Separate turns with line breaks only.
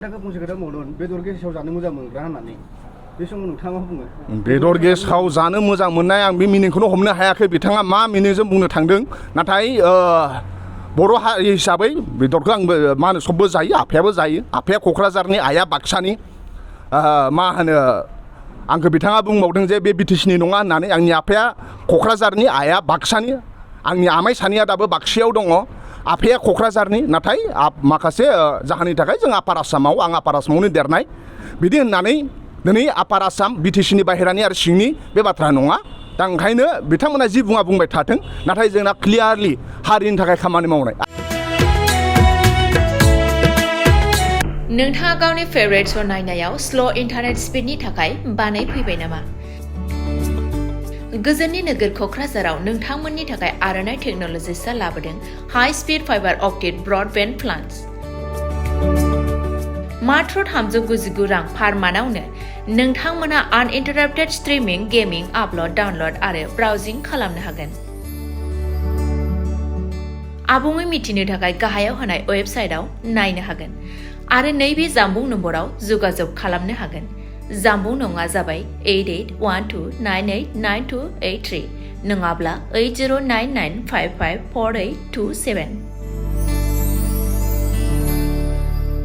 बेदर गेसाव जानो मोजां मोनग्रा होननानै बे समाव नोंथाङा मा बुङो?
बेदर गेसाव जानो मोजां मोननाय आं बे मिनिंखौनो हमनो हायाखै बिथाङा मा मिनिंजों बुंनो थांदों नाथाय बर' हारि हिसाबै बेदरखौ आंबो मा होनो सबबो जायो आफायाबो जायो आफाया क'क्राझारनि आइया बाक्सानि मा होनो आंखौ बिथाङा बुंबावदों जे बे बिटिसिनि नङा होननानै आंनि आफाया क'क्राझारनि आइया बाक्सानि आंनि आमाइ सानैया दाबो बाक्सायाव दङ आफाया क'क्राझारनि नाथाय माखासे जाहोननि थाखाय जों आपार आसामाव आं आपार आसामावनो देरनाय बिदि होननानै दिनै आपार आसाम बिटिसिनि बाहेरानि आरो सिंनि बे बाथ्रा नङा दा ओंखायनो बिथांमोना जि बुंबाय थाथों नाथाय जोंना क्लियारलि हारिनि थाखाय खामानि मावनाय।
नोंथाङा गावनि फेभरेट श' नायनायाव स्ल' इन्टारनेट स्पिडनि थाखाय बानायफैबाय नामा? गोजोननि नोगोर क'क्राझाराव नोंथांमोननि थाखाय आर'नाइ टेक्न'लजिसआ लाबोदों high speed fibre optic broadband plans. मात्र 399 रां पार मान्थआवनो नोंथांमोना आनइन्टाराप्टेड स्ट्रिमिं, गेमिं, आपल'ड, डाउनल'ड आरो ब्राउजिं खालामनो हागोन। आबुङै मिथिनो थाखाय गाहायाव होनाय वेबसाइटआव नायनो हागोन आरो नैबे जामबुं नम्बराव जगाजग खालामनो हागोन। जामबुं नङा जाबाय 8812989283 नङाब्ला 8099554827।